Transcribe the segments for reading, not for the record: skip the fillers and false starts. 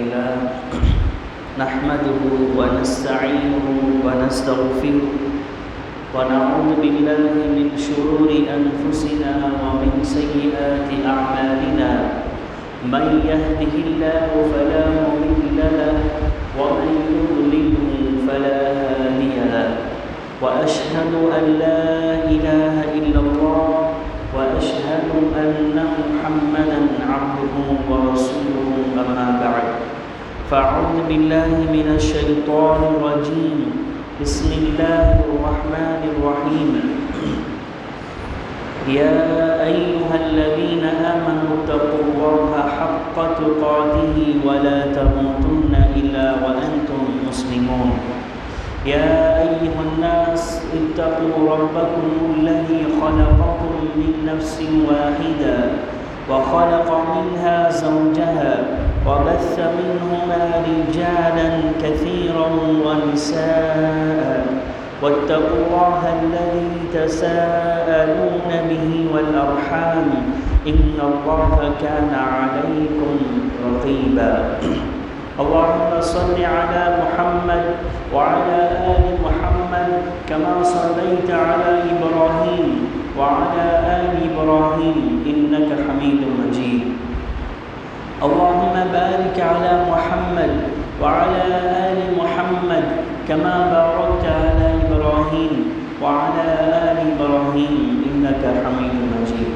لله نحمده ونستعينه ونستغفره ونعوذ بالله من شرور أنفسنا ومن سيئات أعمالنا من يهده الله فلا مضل له ومن يضلله فلا هادي له وأشهد أن لا إله إلا الله وأشهد أن محمدًا عبده ورسوله أما بعد فأعوذ بالله من الشيطان الرجيم بسم الله الرحمن الرحيم يا أيها الذين آمنوا اتقوا الله حق تقاته ولا تموتن إلا وأنتم مسلمون يا أيها الناس اتقوا ربكم الذي خلقكم من نفس واحدة وخلق منها زوجها وبث منهما رجالا كثيرا ونساء واتقوا الله الذي تساءلون به والأرحام إن الله كان عليكم رقيبا اللهم صل على محمد وعلى آل محمد كما صليت على إبراهيم وعلى آل إبراهيم إنك حميد مجيد اللهم بارك على محمد وعلى آل محمد كما باركت على إبراهيم وعلى آل إبراهيم إنك حميد مجيد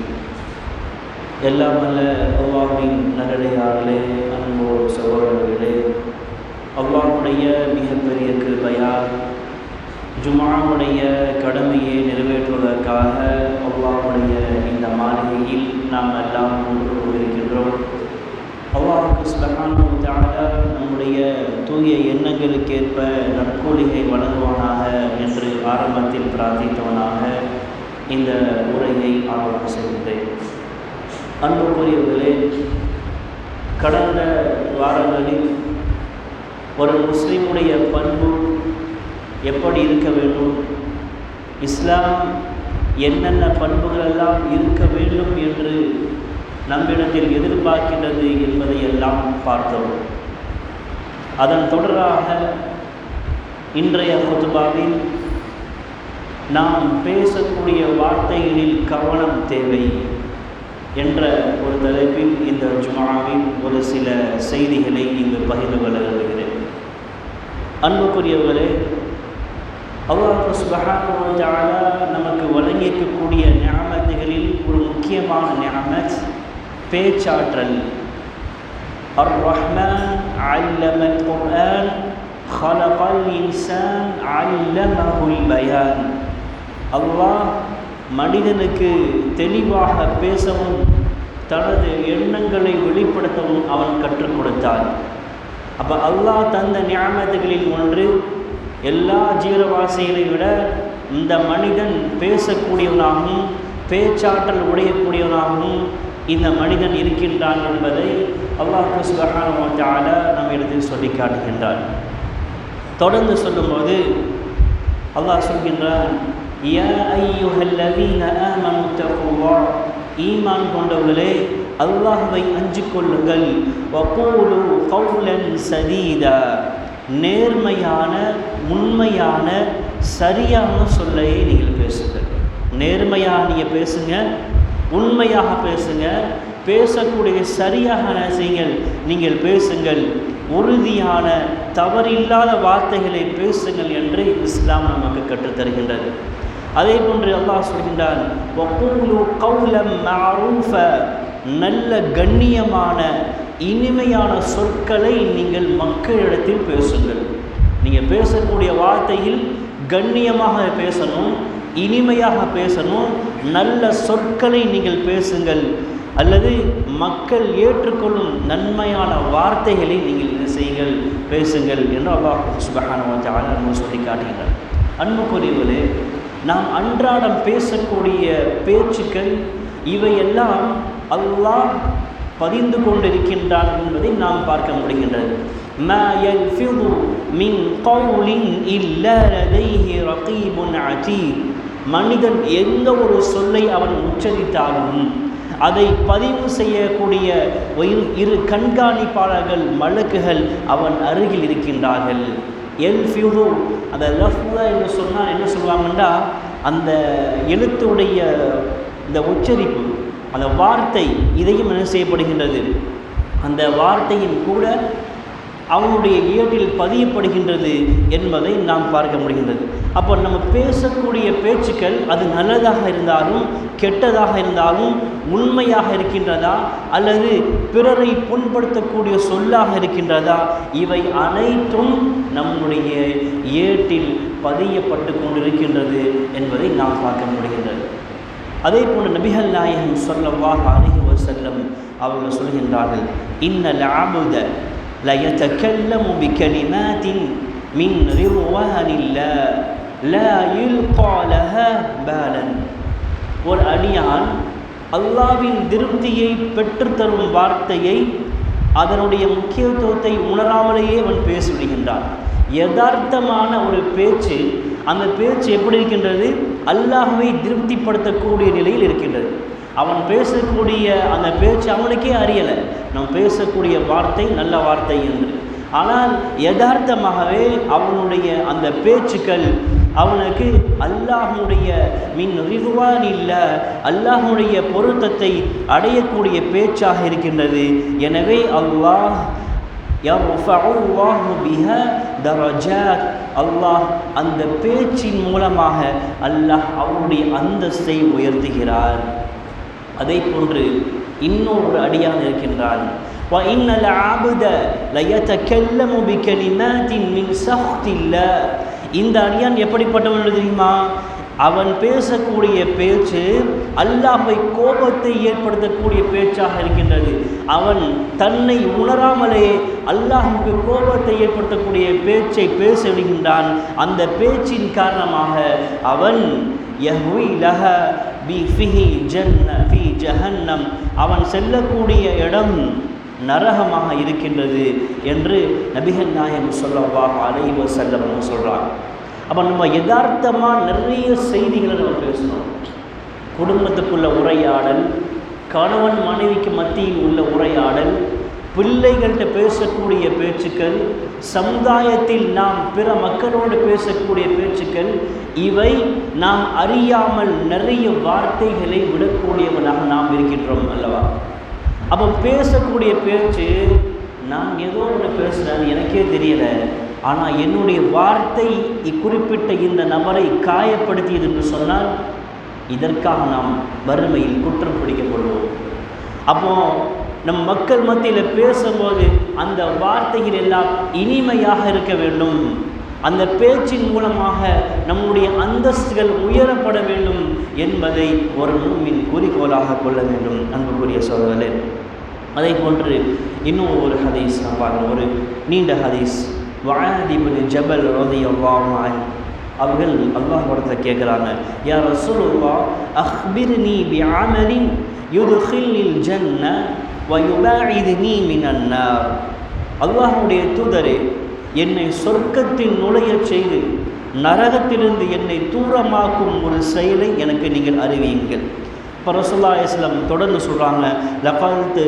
எல்லாம் வல்ல அல்லாஹ்வின் நல்லடியார்களே, அன்போர் சகோதரர்களே, அல்லாஹ்வுடைய மிகப்பெரிய கிருபையால் ஜும்ஆவுடைய கடமையை நிறைவேற்றுவதற்காக அல்லாஹ்வுடைய இந்த மாளிகையில் நாம் எல்லாம் ஒன்று கூடியிருக்கின்றோம். அல்லாஹ் சுப்ஹானஹு வ தஆலா நம்முடைய தூய எண்ணங்களுக்கேற்ப நற்கூலியை வழங்குவானாக என்று ஆரம்பத்தில் பிரார்த்தித்தவனாக இந்த உரையை ஆரம்பம் செய்கின்றேன். அன்புக்குரியவர்களே, கடந்த வாரங்களில் ஒரு முஸ்லிமுடைய பண்பு எப்படி இருக்க வேண்டும், இஸ்லாம் என்னென்ன பண்புகளெல்லாம் இருக்க வேண்டும் என்று நம்மிடத்தில் எதிர்பார்க்கின்றது என்பதை எல்லாம் பார்த்தோம். அதன் தொடராக இன்றைய குத்பாவில் நாம் பேசக்கூடிய வார்த்தைகளில் கவனம் தேவை என்ற ஒரு தலைப்பில் இந்த ஜும்ஆவில் ஒரு சில செய்திகளை இங்கு பகிர்ந்து கொள்ள விரும்புகிறேன். அன்புக்குரியவர்களே, அல்லாஹ் சுப்ஹானஹு வ தஆலா நமக்கு வழங்கியிருக்கக்கூடிய நிஅமத்துகளில் ஒரு முக்கியமான நிஅமத் பேச்சாற்றல். அர் ரஹ்மான் அல்லமல் குர்ஆன் ஹலகல் இன்சான் அல்லமஹுல் பயான். அல்லாஹ் மனிதனுக்கு தெளிவாக பேசவும் தனது எண்ணங்களை வெளிப்படுத்தவும் அவன் கற்றுக் கொடுத்தான். அப்போ அல்லாஹ் தந்த நிஅமத்துகளில் ஒன்று, எல்லா ஜீவராசிகளை விட இந்த மனிதன் பேசக்கூடியவனாகவும் பேச்சாற்றல் உடையக்கூடியவனாகவும் இந்த மனிதன் இருக்கின்றான் என்பதை அல்லாஹ் சுப்ஹானஹு வ தஆலா நம்மிடத்தில் சொல்லி காட்டுகின்றான். தொடர்ந்து சொல்லும்போது அல்லாஹ் சொல்கின்றான், யா அய்யுஹல்லதீன ஆமனு தக்குல்லாஹ், ஈமான் கொண்டவர்களே அல்லாஹ்வை அஞ்சிக் கொள்ளுங்கள். வகூலு கௌலன் சதீதா, நேர்மையான உண்மையான சரியான சொல்லை நீங்கள் பேசுங்கள். நேர்மையாக நீங்கள் பேசுங்க, உண்மையாக பேசுங்க, பேசக்கூடிய சரியாக செய்யுங்கள். நீங்கள் பேசுங்கள், உறுதியான தவறில்லாத வார்த்தைகளை பேசுங்கள் என்று இஸ்லாம் நமக்கு கற்றுத்தருகின்றது. அதே போன்று அல்லாஹ் சொல்கின்றான், வகூலு கௌலம் மஅரூஃப, நல்ல கண்ணியமான இனிமையான சொற்களை நீங்கள் மக்களிடத்தில் பேசுங்கள். நீங்கள் பேசக்கூடிய வார்த்தையில் கண்ணியமாக பேசணும், இனிமையாக பேசணும், நல்ல சொற்களை நீங்கள் பேசுங்கள், அல்லது மக்கள் ஏற்றுக்கொள்ளும் நன்மையான வார்த்தைகளை நீங்கள் இது செய்யுங்கள், பேசுங்கள் என்று அல்லாஹ் சுப்ஹானஹு வ தஆலா நமக்கு சொல்லி காட்டுகிறார். அன்புக்குரியவர்களே, நாம் அன்றாடம் பேசக்கூடிய பேச்சுக்கள் இவையெல்லாம் அல்லாஹ் பதிந்து கொண்டிருக்கின்றான் என்பதை நாம் பார்க்க முடிகின்றது. மா யல்ஃபிது மின் கௌலின் இல்லா லதைஹி ரகீபுன் அதீத், மனிதன் எந்த ஒரு சொல்லை அவன் உச்சரித்தாலும் அதை பதிவு செய்யக்கூடிய இரு கண்காணிப்பாளர்கள் மலக்குகள் அவன் அருகில் இருக்கின்றார்கள். எல்ஃபியூ அந்த லஃப்லா என்று சொன்னால் என்ன சொல்லுவாங்கன்னா, அந்த எழுத்துடைய இந்த உச்சரிப்பு, அந்த வார்த்தை, இதையும் என்ன செய்யப்படுகின்றது, அந்த வார்த்தையும் கூட அவனுடைய ஏட்டில் பதியப்படுகின்றது என்பதை நாம் பார்க்க முடிகின்றது. அப்போ நம்ம பேசக்கூடிய பேச்சுக்கள் அது நல்லதாக இருந்தாலும் கெட்டதாக இருந்தாலும் உண்மையாக இருக்கின்றதா அல்லது பிறரை புண்படுத்தக்கூடிய சொல்லாக இருக்கின்றதா, இவை அனைத்தும் நம்முடைய ஏட்டில் பதியப்பட்டு கொண்டிருக்கின்றது என்பதை நாம் பார்க்க முடிகின்றது. அதே போன்று நபிகள் நாயகம் ஸல்லல்லாஹு அலைஹி வஸல்லம் அவர்கள் சொல்கின்றார்கள், இன்னல் அப்த லயதகல்லமு பிகலிமாத்தின் மின் ரிضوانில்லாஹ் லா யுல்கா லஹா பாலன். ஒரு அடியான் அல்லாஹ்வின் திருப்தியை பெற்றுத்தரும் வார்த்தையை அதனுடைய முக்கியத்துவத்தை உணராமலேயே அவன் பேசிவிடுகின்றான். யதார்த்தமான ஒரு பேச்சு, அந்த பேச்சு எப்படி இருக்கின்றது, அல்லாஹ்வை திருப்திப்படுத்தக்கூடிய நிலையில் இருக்கின்றது. அவன் பேசக்கூடிய அந்த பேச்சு அவனுக்கே அறியலை, நாம் பேசக்கூடிய வார்த்தை நல்ல வார்த்தை என்று. ஆனால் யதார்த்தமாகவே அவனுடைய அந்த பேச்சுக்கள் அவனுக்கு அல்லாஹ்வுடைய மின் ரிضوانில்லாஹ் அல்லாஹ்வுடைய பொருத்தத்தை அடையக்கூடிய பேச்சாக இருக்கின்றது. எனவே அல்லாஹ் யர்ஃபஉல்லாஹு பிஹா தரஜாத், அல்லாஹ் அந்த பேச்சின் மூலமாக அல்லாஹ் அவனுடைய அந்தஸ்தை உயர்த்துகிறார். அதே போன்று இன்னொரு அடியான் இருக்கின்றான், وَإِنَّ الْعَبْدَ لَيَتَكَلَّمُ بِكَلِمَاتٍ مِنْ سَخْطِ اللَّهِ. இந்த அடியான் எப்படிப்பட்டவன் தெரியுமா, அவன் பேசக்கூடிய பேச்சு அல்லாஹ்வை கோபத்தை ஏற்படுத்தக்கூடிய பேச்சாக இருக்கின்றது. அவன் தன்னை உணராமலே அல்லாஹ்வுக்கு கோபத்தை ஏற்படுத்தக்கூடிய பேச்சை பேச விடுகின்றான். அந்த பேச்சின் காரணமாக அவன் யஹ்வி லஹா பிஃபிஹி ஃபி ஜஹன்னம், அவன் செல்லக்கூடிய இடம் நரகமாக இருக்கின்றது என்று நபிகள் நாயகம் ஸல்லல்லாஹு அலைஹி வஸல்லம் சொல்கிறாங்க. அப்போ நம்ம யதார்த்தமாக நிறைய செய்திகளை நம்ம பேசணும். குடும்பத்துக்குள்ள உரையாடல், கணவன் மனைவிக்கு மத்தியில் உள்ள உரையாடல், பிள்ளைகள்கிட்ட பேசக்கூடிய பேச்சுக்கள், சமுதாயத்தில் நாம் பிற மக்களோடு பேசக்கூடிய பேச்சுக்கள், இவை நாம் அறியாமல் நிறைய வார்த்தைகளை விடக்கூடியவனாக நாம் இருக்கின்றோம் அல்லவா. அப்போ பேசக்கூடிய பேச்சு, நான் ஏதோ ஒன்று பேசுகிறேன் எனக்கே தெரியலை, ஆனால் என்னுடைய வார்த்தை குறிப்பிட்ட இந்த நபரை காயப்படுத்தியது என்று சொன்னால் இதற்காக நாம் வறுமையில் குற்றம் பிடிக்கப்படுவோம். அப்போது நம் மக்கள் மத்தியில் பேசும்போது அந்த வார்த்தைகள் எல்லாம் இனிமையாக இருக்க வேண்டும். அந்த பேச்சின் மூலமாக நம்முடைய அந்தஸ்துகள் உயரப்பட வேண்டும் என்பதை ஒரு மூமின் குறிக்கோளாக கொள்ள வேண்டும். அன்புக்குரிய சகோதரர்களே, அதே போன்று இன்னும் ஒரு ஹதீஸ் நாம் பார்க்கணும், ஒரு நீண்ட ஹதீஸ். முஆத் இப்னு ஜபல் ரலியல்லாஹு அன்ஹு அவர்கள் அல்லாஹ்விடத்துல கேட்குறாங்க, யா ரசூலுல்லாஹ் அக்பிர்னி பிஅமலின் யுத்கில்னில் ஜன்ன வ யுபாஇதுனி மினன் நார். அல்லாஹ்வுடைய தூதரே, என்னை சொர்க்கத்தில் நுழைய செய்து நரகத்திலிருந்து என்னை தூரமாக்கும் ஒரு செயலை எனக்கு நீங்கள் அறிவியுங்கள். இப்போ ரசூலுல்லாஹி ஸல்லல்லாஹு அலைஹி வஸல்லம் தொடர்ந்து சொல்கிறாங்க, லகத்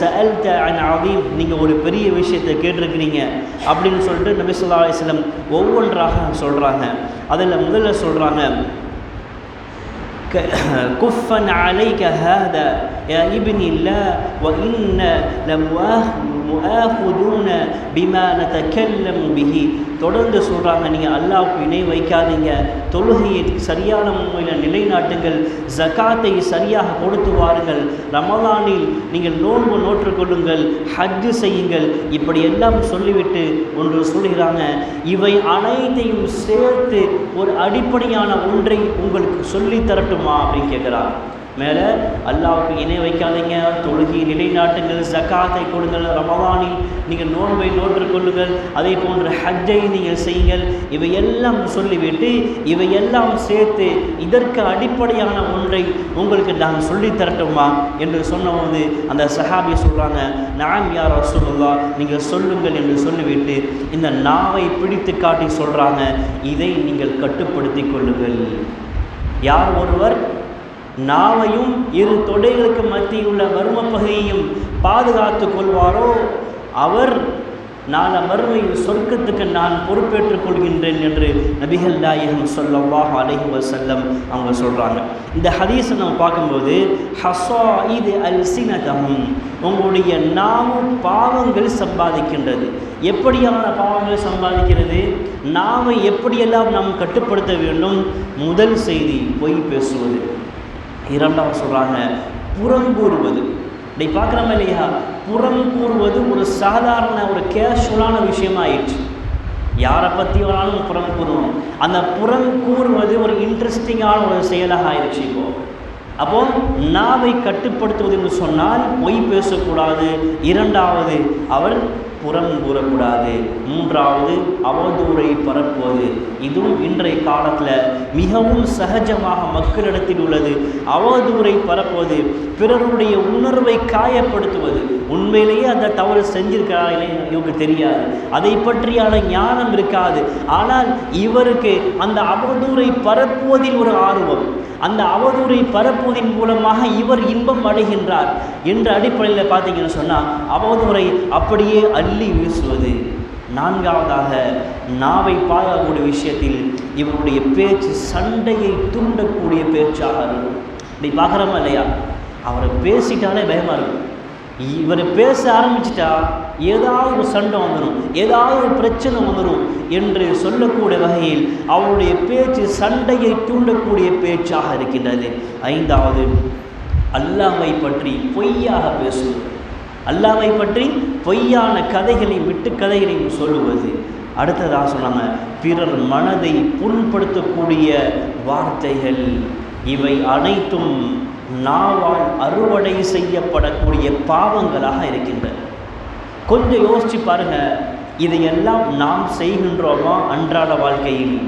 சஅல்த அன் அதீம், நீங்கள் ஒரு பெரிய விஷயத்தை கேட்டிருக்கிறீங்க அப்படின்னு சொல்லிட்டு நபி ஸல்லல்லாஹு அலைஹி வஸல்லம் ஒவ்வொன்றாக சொல்கிறாங்க. அதில் முதல்ல சொல்கிறாங்க, குஃபன் அலைக ஹாதா யா இப்னில்லாஹ் வ இன்ன லமுஆஹுதுன பிமா நதகல்லமு பிஹி. தொடர்ந்து சொல்கிறாங்க, நீங்கள் அல்லாஹ்வுக்கு இணை வைக்காதீங்க, தொழுகையை சரியான முறையில் நிலைநாட்டுங்கள், ஜகாத்தை சரியாக கொடுத்து வாருங்கள், ரமலானில் நீங்கள் நோன்பு நோற்றுக்கொள்ளுங்கள், ஹஜ்ஜு செய்யுங்கள், இப்படி எல்லாம் சொல்லிவிட்டு ஒன்று சொல்கிறாங்க, இவை அனைத்தையும் சேர்த்து ஒரு அடிப்படையான ஒன்றை உங்களுக்கு சொல்லித்தரட்டுமா அப்படின்னு கேட்குறாங்க. மேலே அல்லாஹ்வுக்கு இணை வைக்காதீங்க, தொழுகை நிலைநாட்டுங்கள், ஜகாத்தை கொடுங்கள், ரமலானில் நீங்கள் நோன்பை நோற்றுக்கொள்ளுங்கள், அதே போன்று ஹஜ்ஜை நீங்கள் செய்யுங்கள், இவையெல்லாம் சொல்லிவிட்டு இவையெல்லாம் சேர்த்து இதற்கு அடிப்படையான ஒன்றை உங்களுக்கு நான் சொல்லித்தரட்டுமா என்று சொன்னபோது அந்த சஹாபி சொல்கிறாங்க, நஅம் யா ரசூலுல்லாஹ், நீங்கள் சொல்லுங்கள் என்று சொல்லிவிட்டு இந்த நாவை பிடித்து காட்டி சொல்கிறாங்க, இதை நீங்கள் கட்டுப்படுத்தி கொள்ளுங்கள். யார் ஒருவர் நாவையும் இரு தொடைகளுக்கு மத்தியில் உள்ள மர்ம பகுதியையும் பாதுகாத்து கொள்வாரோ அவர் நாளை மறுமையில் சொர்க்கத்துக்கு நான் பொறுப்பேற்றுக் கொள்கின்றேன் என்று நபிகள் நாயகம் ஸல்லல்லாஹு அலைஹி வஸல்லம் அவங்க சொல்கிறாங்க. இந்த ஹதீஸை நம்ம பார்க்கும்போது ஹஸாயிது அல்சினதஹும், உங்களுடைய நாவும் பாவங்கள் சம்பாதிக்கின்றது. எப்படியான பாவங்கள் சம்பாதிக்கிறது? நாவை எப்படியெல்லாம் நாம் கட்டுப்படுத்த வேண்டும்? முதல் செய்தி பொய் பேசுவது. இரண்டாவது சொல்கிறாங்க புறங்கூறுவது. இதை பார்க்குறோம் இல்லையா? புறம் கூறுவது ஒரு சாதாரண ஒரு கேஷுவலான விஷயமாயிடுச்சு. யாரை பற்றி வேணாலும் புறம் கூறுவோம். அந்த புறம் கூறுவது ஒரு இன்ட்ரெஸ்டிங்கான ஒரு செயலாக ஆயிடுச்சு. அப்போது நாவை கட்டுப்படுத்துவது என்று சொன்னால் பொய் பேசக்கூடாது. இரண்டாவது அவர் புறம் கூறக்கூடாது. மூன்றாவது அவதூறை பரப்புவது. இதுவும் இன்றைய காலத்தில் மிகவும் சகஜமாக மக்களிடத்தில் உள்ளது. அவதூறை பரப்புவது, பிறருடைய உணர்வை காயப்படுத்துவது. உண்மையிலேயே அந்த தவறு செஞ்சிருக்கிறார்களே இவருக்கு தெரியாது, அதை பற்றியான ஞானம் இருக்காது. ஆனால் இவருக்கு அந்த அவதூறை பரப்புவதில் ஒரு ஆர்வம், அந்த அவதூறை பரப்புவதன் மூலமாக இவர் இன்பம் அடைகின்றார் என்ற அடிப்படையில் பார்த்தீங்கன்னு சொன்னால் அவதூறை அப்படியே அள்ளி வீசுவது. நான்காவதாக நாவை பாழக்கூடிய விஷயத்தில் இவருடைய பேச்சு சண்டையை தூண்டக்கூடிய பேச்சாக இருக்கும். இப்படி பார்க்குறோமா இல்லையா? அவரை பேசிட்டாலே பயமாக இருக்கும். இவர் பேச ஆரம்பிச்சிட்டா ஏதாவது ஒரு சண்டை வந்துடும், ஏதாவது ஒரு பிரச்சனை வந்துடும் என்று சொல்லக்கூடிய வகையில் அவருடைய பேச்சு சண்டையை தூண்டக்கூடிய பேச்சாக இருக்கின்றது. ஐந்தாவது அல்லாஹ்வை பற்றி பொய்யாக பேசுவது. அல்லாஹ்வை பற்றி பொய்யான கதைகளையும் விட்டு கதைகளையும் சொல்லுவது. அடுத்ததாக சொன்னாங்க பிறர் மனதை புண்படுத்தக்கூடிய வார்த்தைகள். இவை அனைத்தும் நாவால் அறுவடை செய்யப்படக்கூடிய பாவங்களாக இருக்கின்றன. கொஞ்சம் யோசிச்சு பாருங்க, இதையெல்லாம் நாம் செய்கின்றோமா அன்றாட வாழ்க்கையில்?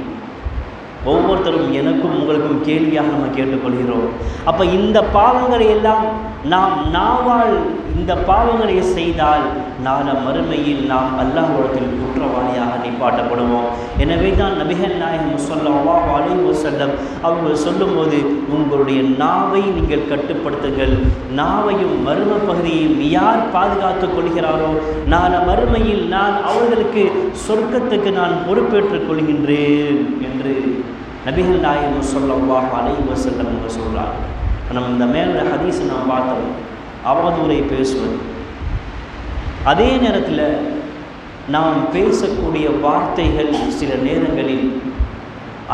ஒவ்வொருத்தரும் எனக்கும் உங்களுக்கும் கேள்வியாக நம்ம கேட்டுக்கொள்கிறோம். அப்போ இந்த பாவங்களை எல்லாம் நாம் நாவால் இந்த பாவங்களை செய்தால் நாளை மறுமையில் நாம் அல்லாஹ்விடத்தில் குற்றவாளியாக நிப்பாட்டப்படுவோம். எனவே தான் நபிகள் நாயகம் ஸல்லல்லாஹு அலைஹி வஸல்லம் அவர்கள் சொல்லும்போது உங்களுடைய நாவை நீங்கள் கட்டுப்படுத்துங்கள். நாவையும் மர்ம பகுதியையும் யார் பாதுகாத்து கொள்கிறாரோ நாளை மறுமையில் நான் அவர்களுக்கு சொர்க்கத்துக்கு நான் பொறுப்பேற்றுக் கொள்கின்றேன் என்று நபிகள் நாயகம் ஸல்லல்லாஹு அலைஹி வஸல்லம் அவங்க சொல்கிறார். நம்ம இந்த மேல ஹதீஸை நாம் பார்த்தோம், அவதூறை பேசுவது. அதே நேரத்தில் நாம் பேசக்கூடிய வார்த்தைகள் சில நேரங்களில்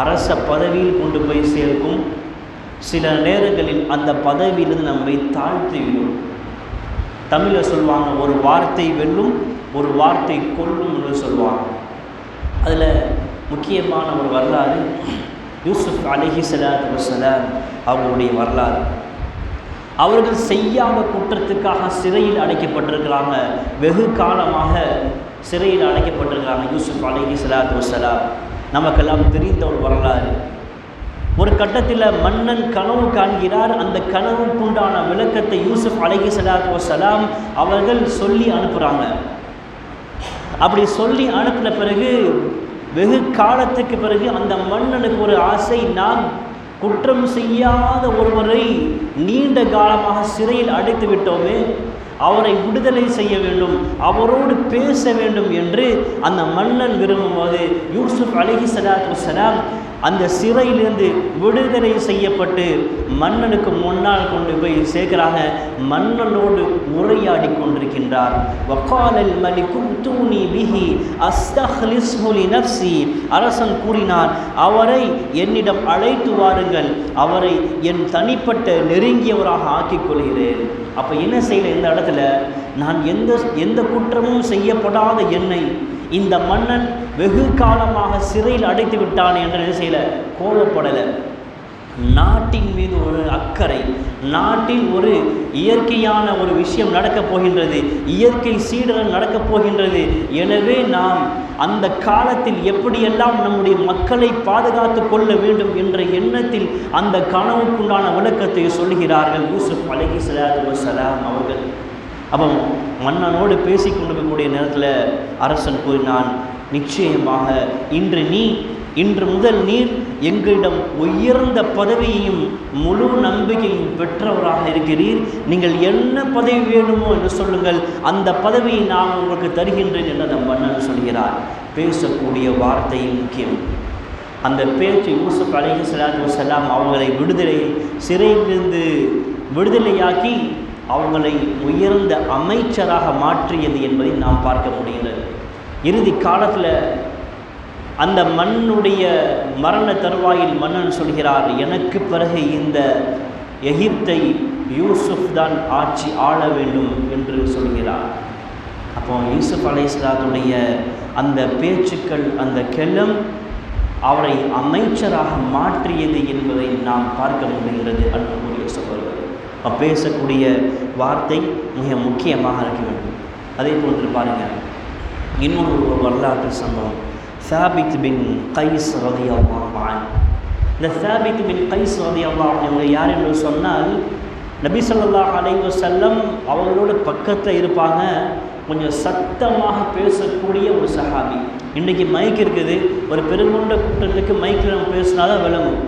அரச பதவியில் கொண்டு போய் சேர்க்கும், சில நேரங்களில் அந்த பதவியிலிருந்து நம்மை தாழ்த்திவிடும். தமிழில் சொல்லுவாங்க ஒரு வார்த்தை வெல்லும், ஒரு வார்த்தை கொல்லும் என்று சொல்லுவாங்க. அதில் முக்கியமான ஒரு வரலாறு யூசுப் அலைஹிஸ்ஸலாத்து வஸ்ஸலாம் அவர்களுடைய வரலாறு. அவர்கள் செய்யாத குற்றத்துக்காக சிறையில் அடைக்கப்பட்டிருக்கிறாங்க. வெகு காலமாக சிறையில் அடைக்கப்பட்டிருக்கிறாங்க யூசுப் அலைஹிஸ்ஸலாத்து வஸ்ஸலாம். நமக்கெல்லாம் தெரிந்த ஒரு வரலாறு. ஒரு கட்டத்தில் மன்னன் கனவு காண்கிறார். அந்த கனவுக்குண்டான விளக்கத்தை யூசுப் அலைஹிஸ்ஸலாத்து வஸ்ஸலாம் அவர்கள் சொல்லி அனுப்புகிறாங்க. அப்படி சொல்லி அனுப்பின பிறகு வெகு காலத்துக்கு பிறகு அந்த மன்னனுக்கு ஒரு ஆசை, நான் குற்றம் செய்யாத ஒருவரை நீண்ட காலமாக சிறையில் அடைத்து விட்டோமே, அவரை விடுதலை செய்ய வேண்டும், அவரோடு பேச வேண்டும் என்று அந்த மன்னன் விரும்பும்போது யூசுப் அலைஹிஸ்ஸலாத்து வஸ்ஸலாம் அந்த சிறையிலிருந்து விடுதலை செய்யப்பட்டு மன்னனுக்கு முன்னால் கொண்டு போய் சேர்க்கிறாங்க. மன்னனோடு உரையாடி கொண்டிருக்கின்றார். வக்காலல் மலிக்கு தூனி பிஹி அஸ்தஹ்லிஸ்ஹு லினஃப்ஸி, அரசன் கூறினார் அவரை என்னிடம் அழைத்து வாருங்கள், அவரை என் தனிப்பட்ட நெருங்கியவராக ஆக்கிக் கொள்கிறேன். அப்போ என்ன செய்யல? இந்த இடத்துல நான் எந்த குற்றமும் செய்யப்படாத என்னை இந்த மன்னன் வெகு காலமாக சிறையில் அடைத்து விட்டான் என்று என்ன செய்யல? கோபப்படலை. நாட்டின் மீது ஒரு அக்கறை, நாட்டில் ஒரு இயற்கையான ஒரு விஷயம் நடக்கப் போகின்றது, இயற்கை சீடல் நடக்கப் போகின்றது. எனவே நாம் அந்த காலத்தில் எப்படியெல்லாம் நம்முடைய மக்களை பாதுகாத்து கொள்ள வேண்டும் என்ற எண்ணத்தில் அந்த கனவுக்குண்டான விளக்கத்தை சொல்கிறார்கள் யூசுப் அலைஹிஸ்ஸலாத்து வஸ்ஸலாம் அவர்கள். அப்போ மன்னனோடு பேசி கொண்டிருக்கக்கூடிய நேரத்தில் அரசன் கூறினான், நிச்சயமாக இன்று முதல் நீர் எங்களிடம் உயர்ந்த பதவியையும் முழு நம்பிக்கையும் பெற்றவராக இருக்கிறீர். நீங்கள் என்ன பதவி வேணுமோ என்று சொல்லுங்கள், அந்த பதவியை நான் உங்களுக்கு தருகின்றேன் என்று அந்த மன்னன் சொல்கிறார். பேசக்கூடிய வார்த்தை முக்கியம். அந்த பேச்சு யூசுப் அலைஹிஸ்ஸலாத்து வஸ்ஸலாம் அவர்களை சிறையிலிருந்து விடுதலையாக்கி அவர்களை உயர்ந்த அமைச்சராக மாற்றியது என்பதை நாம் பார்க்க முடிகிறது. இறுதி காலத்தில் அந்த மன்னுடைய மரண தருவாயில் மன்னன் சொல்கிறார், எனக்கு பிறகு இந்த எகிப்தை யூசுப் தான் ஆள வேண்டும் என்று சொல்கிறார். அப்போ யூசுப் அலைஹிஸ்ஸலாத்துடைய அந்த பேச்சுக்கள், அந்த கெல்லம் அவரை அமைச்சராக மாற்றியது என்பதை நாம் பார்க்க முடிகிறது. அன்புக்குரிய சகோதரர்கள், பேசக்கூடிய வார்த்தை மிக முக்கியமாக இருக்க வேண்டும். அதே போன்று பாருங்கள், இன்னொரு வரலாற்று சம்பவம். சாபித் பின் கைஸ் ரலியல்லாஹு அன்ஹு. இந்த சாபித் பின் கைஸ் ரலியல்லாஹு அன்ஹு யார் என்று சொன்னால், நபி ஸல்லல்லாஹு அலைஹி வஸல்லம் அவர்களோட பக்கத்தில் இருப்பாங்க. கொஞ்சம் சத்தமாக பேசக்கூடிய ஒரு சஹாபி. இன்றைக்கி மைக் இருக்குது, ஒரு பெருங்கொண்ட கூட்டத்துக்கு மைக்கில் நம்ம பேசினா தான் விளங்கும்.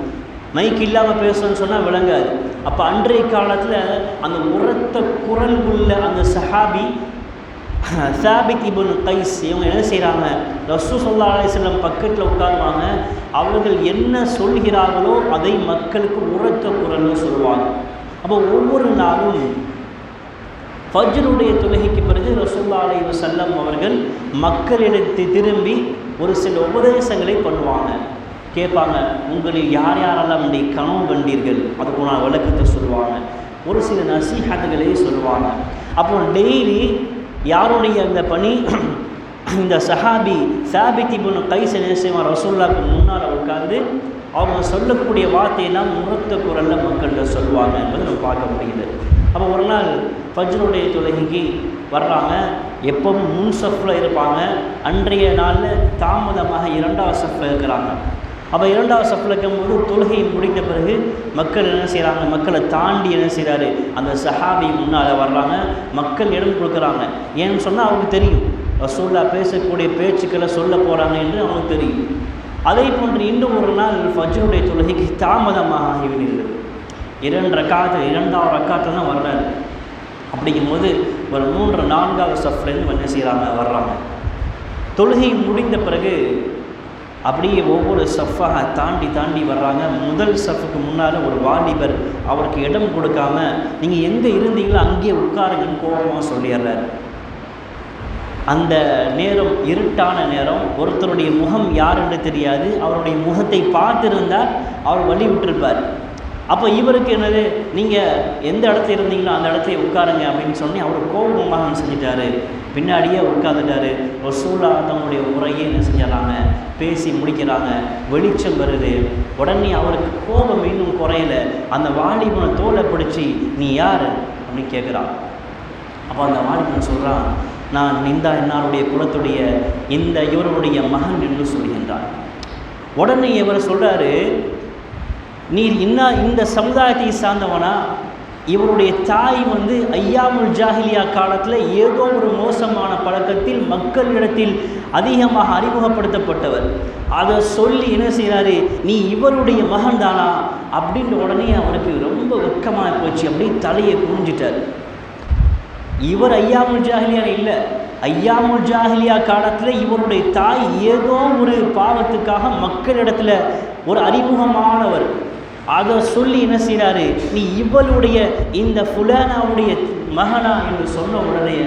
மைக் இல்லாமல் பேசணும்னு சொன்னால் விளங்காது. அப்போ அன்றைய காலத்தில் அந்த உரத்த குரல் உள்ள அந்த சஹாபி சாபித் இப்னு கைஸ் இவங்க என்ன செய்கிறாங்க, ரசூல் ஸல்லல்லாஹு அலைஹி வஸல்லம் பக்கத்தில் உட்காருவாங்க. அவர்கள் என்ன சொல்கிறார்களோ அதை மக்களுக்கு உரத்த குரல்னு சொல்லுவாங்க. அப்போ ஒவ்வொரு நாளும் ஃபஜ்ருடைய தொழுகைக்கு பிறகு ரசூலுல்லாஹி அலைஹி வஸல்லம் அவர்கள் மக்களிடத்தை திரும்பி ஒரு சில உபதேசங்களை பண்ணுவாங்க. கேட்பாங்க, உங்களில் யார் யாரெல்லாம் இன்றைய கனவு கண்டீர்கள், அதுக்கு நான் விளக்கத்தை சொல்லுவாங்க. ஒரு சில நசீஹத்துகளை சொல்லுவாங்க. அப்புறம் டெய்லி யாருடைய அந்த பணி, இந்த சஹாபி சாபித் இப்னு கைஸ் என்ன செய்வான், ரசூலுல்லாஹ்க்கு முன்னால் உட்கார்ந்து அவங்க சொல்லக்கூடிய வார்த்தையெல்லாம் உரத்த குரலில் மக்கள்கிட்ட சொல்லுவாங்க என்பதை நம்ம பார்க்க முடியுது. அப்போ ஒரு நாள் ஃபஜ்ருடைய தொழுகைக்கு வர்றாங்க. எப்பவும் முன் சஃப்பில் இருப்பாங்க. அன்றைய நாளில் தாமதமாக 2வது சஃப்பில் இருக்கிறாங்க. அப்போ 2வது சஃப்பில் இருக்கும்போது தொழுகை முடிந்த பிறகு மக்கள் என்ன செய்கிறாங்க, மக்களை தாண்டி என்ன செய்கிறாரு, அந்த சஹாபி முன்னால் வர்றாங்க. மக்கள் இடம் கொடுக்குறாங்க. ஏன்னு சொன்னால் அவங்களுக்கு தெரியும் ரசூலுல்லாஹ் பேசக்கூடிய பேச்சுக்களை சொல்ல போகிறாங்க என்று அவங்களுக்கு தெரியும். அதே போன்று இன்னும் ஒரு நாள் ஃபஜ்ருடைய தொழுகைக்கு தாமதமாக ஆகிவிடுகிறது. 2 ரக்காத்தில் தான் வர்றாரு. அப்படிங்கும்போது ஒரு 3, 4வது சஃப்லேருந்து என்ன செய்கிறாங்க, வர்றாங்க. தொழுகை முடிந்த பிறகு அப்படியே ஒவ்வொரு சஃப்பாக தாண்டி வர்றாங்க. முதல் சஃப்புக்கு முன்னால் ஒரு வாலிபர் அவருக்கு இடம் கொடுக்காம, நீங்கள் எங்கே இருந்தீங்களோ அங்கேயே உட்காருங்கன்னு கோபமாக சொல்லிடுறாரு. அந்த நேரம் இருட்டான நேரம், ஒருத்தருடைய முகம் யார் என்று தெரியாது. அவருடைய முகத்தை பார்த்திருந்தால் அவர் வழி விட்டுருப்பார். அப்போ இவருக்கு என்னது, நீங்கள் எந்த இடத்துல இருந்தீங்களோ அந்த இடத்துல உட்காருங்க அப்படின்னு சொல்லி அவர் கோபமாக செஞ்சிட்டாரு. பின்னாடியே உட்காந்துட்டாரு. ரசூலுல்லாஹ் தன்னுடைய உரையை என்ன செஞ்சாங்க, பேசி முடிக்கிறாங்க. வெளிச்சம் வருது. உடனே அவருக்கு கோபம் இன்னும் குறையல. அந்த வாலிபனை தோலை பிடிச்சி, நீ யார் அப்படின்னு கேட்குறான். அப்போ அந்த வாலிபன் சொல்கிறான், நான் என்னுடைய குலத்துடைய இவருடைய மகன் என்று சொல்கின்றார். உடனே இவர் சொல்கிறாரு, நீர் இந்த சமுதாயத்தை சார்ந்தவனா? இவருடைய தாய் ஐயாமுல் ஜாஹிலியா காலத்தில் ஏதோ ஒரு மோசமான பழக்கத்தில் மக்களிடத்தில் அதிகமாக அறிமுகப்படுத்தப்பட்டவர். அதை சொல்லி என்ன செய்கிறாரு, நீ இவருடைய மகன் தானா அப்படின்ற உடனே அவருக்கு ரொம்ப வெட்கமாக போச்சு. அப்படியே தலையை குனிஞ்சிட்டார். இவர் ஐயாமுல் ஜாஹிலியா இல்லை. ஐயாமுல் ஜாஹிலியா காலத்தில் இவருடைய தாய் ஏதோ ஒரு பாவத்துக்காக மக்களிடத்தில் ஒரு அறிமுகமானவர். அதை சொல்லி என்ன செய்கிறாரு, நீ இவளுடைய இந்த ஃபுலானாவுடைய மகனா என்று சொன்ன உடனே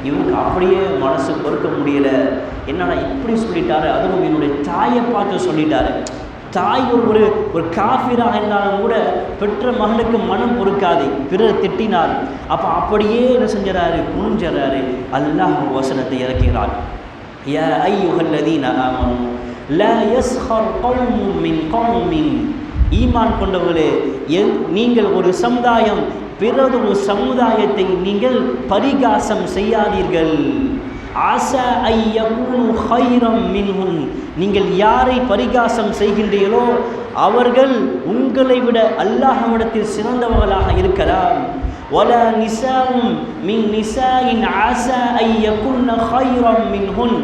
இவருக்கு அப்படியே மனசு பொறுக்க முடியல. என்னடா இப்படி சொல்லிட்டாரு, அதுவும் என்னுடைய தாயை பார்த்து சொல்லிட்டாரு. தாய் ஒரு காஃபிராக இருந்தாலும் கூட பெற்ற மகனுக்கு மனம் பொறுக்காது, பிறர் திட்டினார். அப்போ அப்படியே என்ன செஞ்சாரு, குனிஞ்சாரு. அல்லாஹ் வசனத்தை இறக்கிறார். யா அய்யுஹல்லதீன ஆமனூ லா யஸ்ஹர் கௌமும் மின் கௌமின். ஈமான் கொண்டவர்களே, நீங்கள் ஒரு சமுதாயம் பிறகு ஒரு சமுதாயத்தை நீங்கள் பரிகாசம் செய்யாதீர்கள். ஆஸா ஐ யகூனு கைரம் மின்ஹும், நீங்கள் யாரை பரிகாசம் செய்கின்றீர்களோ அவர்கள் உங்களை விட அல்லாஹ்விடத்தில் சிறந்தவர்களாக இருக்கலாம். வலா நிசாஉம் மின் நிசாஇன் ஆஸா ஐ யகுன்ன கைரம் மின்ஹுன்,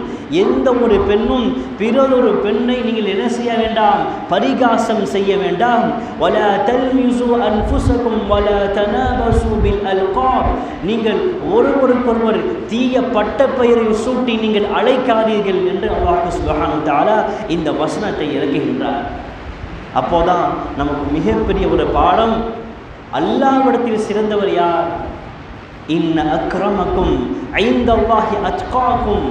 எந்த ஒரு பெண்ணும் பிறரொரு பெண்ணை நீங்கள் என்ன செய்ய வேண்டாம், பரிகாசம் செய்ய வேண்டாம். வலா தல்மிசு அன்ஃபுஸகும் வலா தனாபசு பில் அல்காப், நீங்கள் ஒருவருக்கொருவர் தீய பட்ட பெயரை சூட்டி நீங்கள் அழைக்காதீர்கள் என்று அல்லாஹ் சுப்ஹானஹு வ தஆலா இந்த வசனத்தை இறக்குகின்றார். அப்போதான் நமக்கு மிகப்பெரிய ஒரு பாடம், அல்லாஹ்விடத்தில் சிறந்தவர் யார்? இன்ன அக்ரமக்கும் ஐந்தல்லாஹி அத்காக்கும்,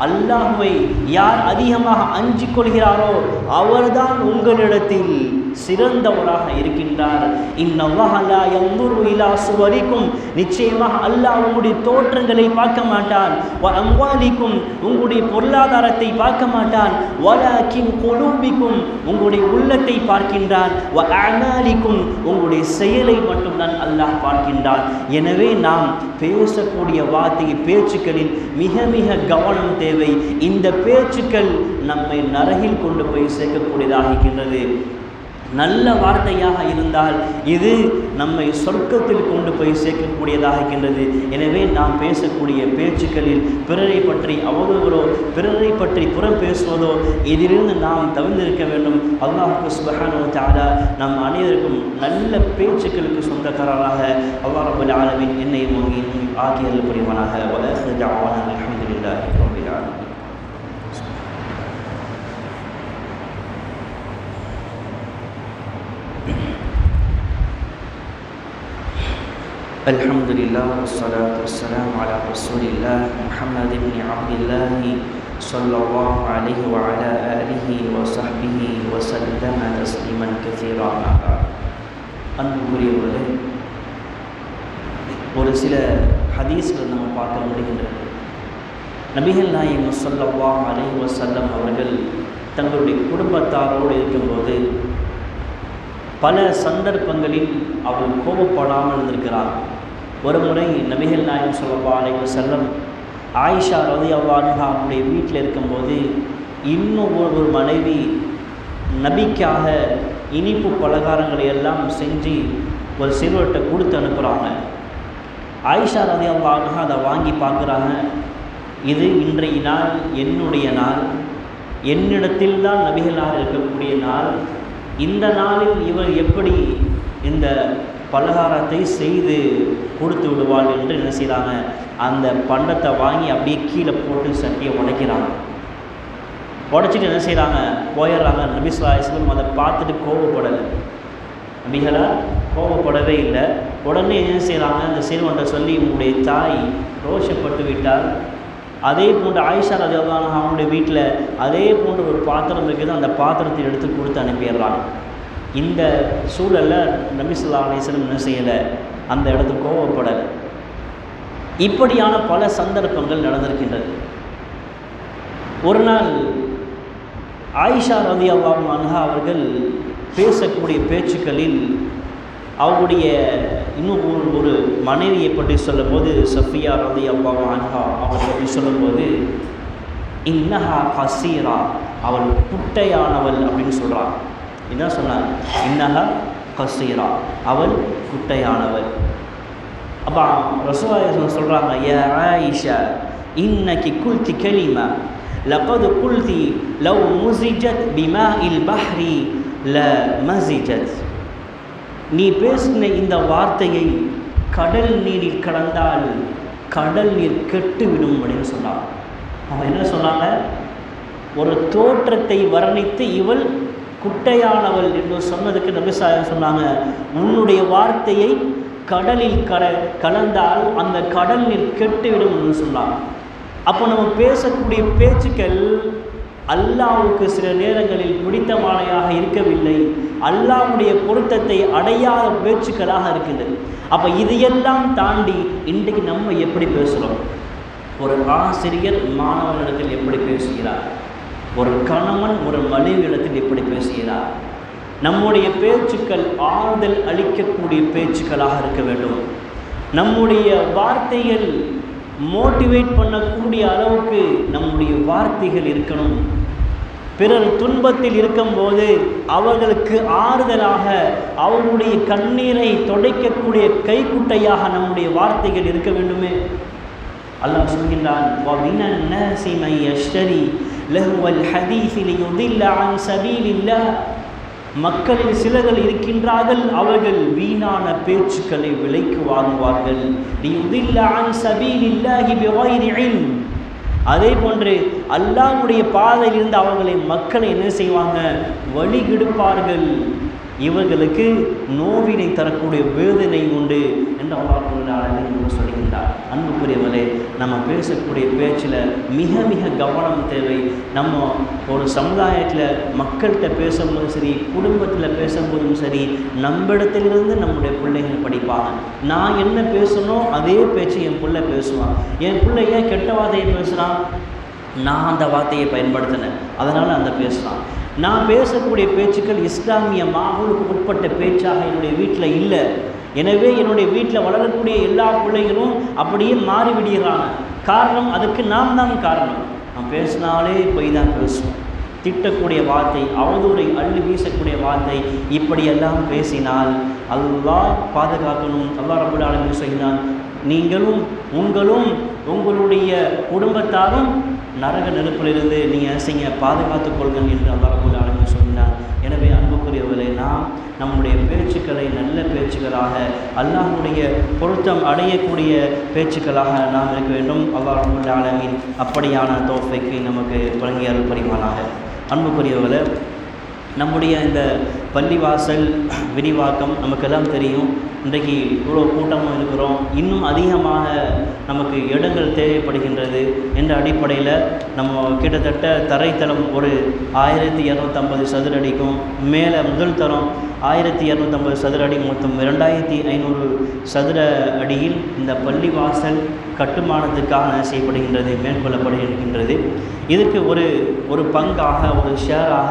அல்லாஹ்வை யார் அதிகமாக அஞ்சிக் கொள்கிறாரோ அவர்தான் உங்களிடத்தில் சிறந்தவராக இருக்கின்றார். இன்னல்லாஹ லா யன்துரு இலா சுவரிக்கும், நிச்சயமாக அல்லாஹ் உங்களுடைய தோற்றங்களை பார்க்க மாட்டான். வ அம்வாலிக்கும், உங்களுடைய பொருளாதாரத்தை பார்க்க மாட்டான். வலாக்கின் குலூபிக்கும், உங்களுடைய உள்ளத்தை பார்க்கின்றான். வ அமாலிக்கும், உங்களுடைய செயலை மட்டும்தான் அல்லாஹ் பார்க்கின்றான். எனவே நாம் பேசக்கூடிய வார்த்தை பேச்சுக்களில் மிக மிக கவனம் தேவை. இந்த பேச்சுக்கள் நம்மை நரகில் கொண்டு போய் சேர்க்கக்கூடியதாக இருக்கின்றது. நல்ல வார்த்தையாக இருந்தால் இது நம்மை சொர்க்கத்தில் கொண்டு போய் சேர்க்கக்கூடியதாக இருக்கின்றது. எனவே நாம் பேசக்கூடிய பேச்சுக்களில் பிறரை பற்றி அவதூறோ பிறரை பற்றி புறம் பேசுவதோ இதிலிருந்து நாம் தவிர்த்திருக்க வேண்டும். அல்லாஹ் சுப்ஹானஹு வ தஆலா நம் அனைவருக்கும் நல்ல பேச்சுக்களுக்கு சொந்தக்காரராக அல்லாஹ் ரப்பல் ஆலமீன் என்னை ஆக்கியல் புரிவானாக. வ ஆகிரு தஅவானா அல்ஹம்துலில்லாஹி ரப்பில் ஆலமீன். الحمد لله والصلاة والسلام على رسول الله محمد بن عبد الله صلى الله عليه وعلى آله وصحبه وسلم تسليما كثيرا. அன்புக்குரியவர்களே, ஒரு சில ஹதீஸ்கள் நம்ம பார்க்க முடிகின்றது. நபிகள் நாயகம் ஸல்லல்லாஹு அலைஹி வஸல்லம் அவர்கள் தங்களுடைய குடும்பத்தாரோடு இருக்கும்போது பல சந்தர்ப்பங்களில் அவர் கோபப்படாமல் இருந்திருக்கிறார். ஒரு முறை நபிகள் நாயகம் ஸல்லல்லாஹு அலைஹி வஸல்லம் ஆயிஷா ரலியல்லாஹு அன்ஹா அவருடைய வீட்டில் இருக்கும்போது இன்னும் ஒரு மனைவி நபிக்காக இனிப்பு பலகாரங்களை எல்லாம் செஞ்சு ஒரு சிறுவர்கிட்ட கொடுத்து அனுப்புகிறாங்க. ஆயிஷா ரலியல்லாஹு அன்ஹா அதை வாங்கி பார்க்குறாங்க. இது இன்றைய நாள் என்னுடைய நாள், என்னிடத்தில் தான் நபிகளாக இருக்கக்கூடிய நாள். இந்த நாளில் இவர் எப்படி இந்த பலகாரத்தை செய்து கொடுத்து விடுவாள் என்று என்ன செய்கிறாங்க, அந்த பண்டத்தை வாங்கி அப்படியே கீழே போட்டு சட்டியை உடைக்கிறாங்க. உடைச்சிட்டு என்ன செய்கிறாங்க, போயிடுறாங்க. நபி ஸல்லல்லாஹு அலைஹி வஸல்லம் அதை பார்த்துட்டு கோபப்படலை, நபிகளார் கோபப்படவே இல்லை. உடனே என்ன செய்கிறாங்க, அந்த சிறுவன்கிட்ட சொல்லி உங்களுடைய தாய் ரோஷப்பட்டு விட்டால், அதே போன்று ஆயிஷா ரலியல்லாஹு அன்ஹா அவங்களுடைய வீட்டில் அதே போன்று ஒரு பாத்திரம் இருக்குது, அந்த பாத்திரத்தை எடுத்து கொடுத்து அனுப்பிடுறாங்க. இந்த சூழலில் நபி ஸல்லல்லாஹு அலைஹி வஸல்லம் என்ன செய்யலை, அந்த இடத்துக்கு கோபப்படலை. இப்படியான பல சந்தர்ப்பங்கள் நடந்திருக்கின்றது. ஒரு நாள் ஆயிஷா ரலியல்லாஹு அன்ஹா அவர்கள் பேசக்கூடிய பேச்சுக்களில் அவருடைய இன்னும் ஒரு மனைவியை பற்றி சொல்லும்போது, சஃபியா ரலியல்லாஹு அன்ஹா அவரை பற்றி சொல்லும்போது, இன்னஹா கசீரா, அவள் குட்டையானவள் அப்படின்னு சொல்கிறாள். என்ன சொன்னார், இன்னஹா கசீரா, அவள் குட்டையானவள். அப்போ ரசூலுல்லாஹி சொல்கிறாங்க, யா ஆயிஷா இன்னகி குல்தி கலிமா லகது குல்தி லவ் முஸிஜத் பிமாஇல் பஹ்ரி ல மஸிஜத், நீ பேசின இந்த வார்த்தையை கடல் நீரில் கலந்தால் கடல் நீர் கெட்டுவிடும் அப்படின்னு சொன்னார். அவங்க என்ன சொன்னாங்க, ஒரு தோற்றத்தை வர்ணித்து இவள் குட்டையானவள் என்று சொன்னதுக்கு நபி ஸல்லல்லாஹு சொன்னாங்க, உன்னுடைய வார்த்தையை கடலில் கலந்தால் அந்த கடல் நீர் கெட்டுவிடும் என்று சொன்னாங்க. அப்போ நம்ம பேசக்கூடிய பேச்சுக்கள் அல்லாஹ்வுக்கு சில நேரங்களில் பிடித்தமானையாக இருக்கவில்லை, அல்லாஹ்வுடைய பொருத்தத்தை அடையாத பேச்சுக்களாக இருக்கின்றது. அப்போ இதையெல்லாம் தாண்டி இன்றைக்கு நம்ம எப்படி பேசுகிறோம், ஒரு ஆசிரியர் மாணவனிடத்தில் எப்படி பேசுகிறார், ஒரு கணவன் ஒரு மனைவியிடத்தில் எப்படி பேசுகிறார். நம்முடைய பேச்சுக்கள் ஆறுதல் அளிக்கக்கூடிய பேச்சுக்களாக இருக்க வேண்டும். நம்முடைய வார்த்தைகள் மோட்டிவேட் பண்ணக்கூடிய அளவுக்கு நம்முடைய வார்த்தைகள் இருக்கணும். பிறர் துன்பத்தில் இருக்கும்போது அவர்களுக்கு ஆறுதலாக அவர்களுடைய கண்ணீரை துடைக்கக்கூடிய கைக்குட்டையாக நம்முடைய வார்த்தைகள் இருக்க வேண்டுமே. அல்லாஹ் சொல்கின்றான், وَمِنَ النَّاسِ مَن يَشْتَرِي لَهْوَ الْحَدِيثِ لِيُضِلَّ عَن سَبِيلِ اللَّهِ. மக்களில் சிலர்கள் இருக்கின்றார்கள், அவர்கள் வீணான பேச்சுக்களை விலைக்கு வாங்குவார்கள். لِيُضِلَّ عَن سَبِيلِ اللَّهِ بِغَيْرِ عِلْمٍ. அதே போன்று அல்லாஹ்வுடைய பாதையிலிருந்து அவர்களை மக்களை என்ன செய்வாங்க, வழிகெடுப்பார்கள். இவர்களுக்கு நோவினை தரக்கூடிய வேதனை உண்டு என்று அல்லாஹ் சொல்கின்றார். அன்புக்குரியவர்களே, நம்ம பேசக்கூடிய பேச்சில் மிக மிக கவனம் தேவை. நம்ம ஒரு சமுதாயத்தில் மக்கள்கிட்ட பேசும்போது சரி, குடும்பத்தில் பேசும்போதும் சரி, நம்மிடத்திலிருந்து நம்முடைய பிள்ளைகள் படிப்பாங்க. நான் என்ன பேசணும் அதே பேச்சு என் பிள்ளை பேசுவான். என் பிள்ளை ஏன் கெட்ட வார்த்தையை பேசுகிறான், நான் அந்த வார்த்தையை பயன்படுத்தினேன், அதனால் அந்த பேசுகிறான். நான் பேசக்கூடிய பேச்சுக்கள் இஸ்லாமிய மாஹூலுக்கு உட்பட்ட பேச்சாக என்னுடைய வீட்டில் இல்லை. எனவே என்னுடைய வீட்டில் வளரக்கூடிய எல்லா பிள்ளைகளும் அப்படியே மாறிவிடுகிறாங்க. காரணம், அதுக்கு நாம் தான் காரணம். நான் பேசினாலே போய் தான் பேசுவோம். திட்டக்கூடிய வார்த்தை, அவதூறை அள்ளி வீசக்கூடிய வார்த்தை, இப்படியெல்லாம் பேசினால் அல்லாஹ் பாதுகாக்கணும். அல்லாஹ் ரப்பல் ஆலமீன் சொல்கிறான், நீங்களும் உங்களுடைய குடும்பத்தாரும் நரக நெருப்பிலிருந்து நீங்கள் செய்ய பாதுகாத்துக் கொள்ளுங்கள் என்று அல்லாஹ் ரப்பல் ஆலமீன் சொல்கிறான். எனவே அன்புக்குரியவர்களே, நாம் நம்முடைய பேச்சுக்களை நல்ல பேச்சுக்களாக, அல்லாஹ்வுடைய பொருத்தம் அடையக்கூடிய பேச்சுக்களாக நாம் இருக்க வேண்டும். அல்லாஹ் ரப்பல் ஆலமீன் அப்படியான தௌஃபீக்கை நமக்கு வழங்கி அருள் புரிவானாக. அன்புக்குரியவர்களே, நம்முடைய இந்த பள்ளிவாசல் விரிவாக்கம் நமக்கெல்லாம் தெரியும். இன்றைக்கு இவ்வளோ கூட்டமாக இருக்கிறோம், இன்னும் அதிகமாக நமக்கு இடங்கள் தேவைப்படுகின்றது என்ற அடிப்படையில் நம்ம கிட்டத்தட்ட தரைத்தளம் ஒரு 1250 சதுர அடிக்கும், மேலே முதல் தரம் 1250 சதுர அடி, மொத்தம் 2500 சதுர அடியில் இந்த பள்ளிவாசல் கட்டுமானத்துக்காக செய்யப்படுகின்றது, மேற்கொள்ளப்படுகின்றது. இதுக்கு ஒரு பங்காக, ஒரு ஷேராக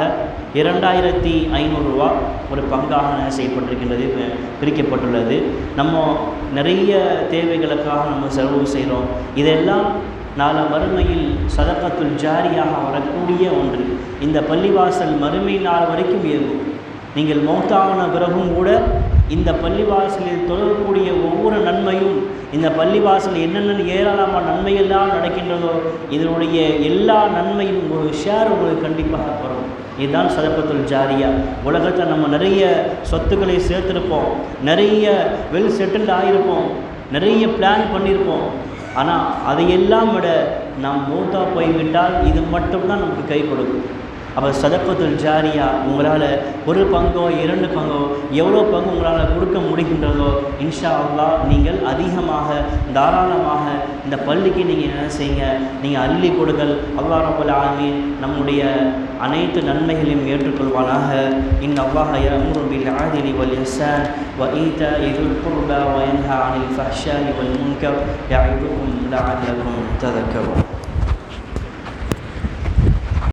2500 ரூபா ஒரு பங்காக செய்யப்பட்டிருக்கின்றது, பிரிக்கப்பட்டுள்ளது. நம்ம நிறைய தேவைகளுக்காக நம்ம செலவு செய்கிறோம். இதெல்லாம் நாளை மறுமையில் சதகத்துல் ஜாரியாக வரக்கூடிய ஒன்று. இந்த பள்ளிவாசல் மறுமை நாள் வரைக்கும் இயங்கும். நீங்கள் மௌத்தான பிறகும் கூட இந்த பள்ளிவாசலில் தொடரக்கூடிய ஒவ்வொரு நன்மையும், இந்த பள்ளிவாசல் என்னென்ன ஏராளமான நன்மையெல்லாம் நடக்கின்றதோ இதனுடைய எல்லா நன்மையும் ஒரு ஷேர் உங்களுக்கு கண்டிப்பாக வரும். இதுதான் சதகத்துல் ஜாரியா. உலகத்தில் நம்ம நிறைய சொத்துக்களை சேர்த்துருப்போம், நிறைய வெல் செட்டில்டு ஆகியிருப்போம், நிறைய பிளான் பண்ணியிருப்போம். ஆனால் அதையெல்லாம் விட நாம் மூத்தா போய்விட்டால் இது மட்டும்தான் நமக்கு கை கொடுக்கும். அப்போ சதகத்துல் ஜாரியா உங்களால் ஒரு பங்கோ 2 பங்கோ எவ்வளோ பங்கு உங்களால் கொடுக்க முடிகின்றதோ இன்ஷா அல்லாஹ் நீங்கள் அதிகமாக தாராளமாக இந்த பள்ளிக்கு நீங்கள் என்ன செய்யுங்க, நீங்கள் அள்ளி கொடுங்கள். அல்லாஹ் ரப்பல் ஆலமீன் நம்முடைய அனைத்து நன்மைகளையும் ஏற்றுக்கொள்வானாக. இன்னல்லாஹ யஅமுரு பில் ஆதிலி வல் இஹ்சான் வ ஈதாஇ தில் குர்பா வ யன்ஹா அனில் ஃபஹ்ஷாஇ வல் முன்கர் யஇதுக்கும் லஅல்லக்கும் ததக்கரும்.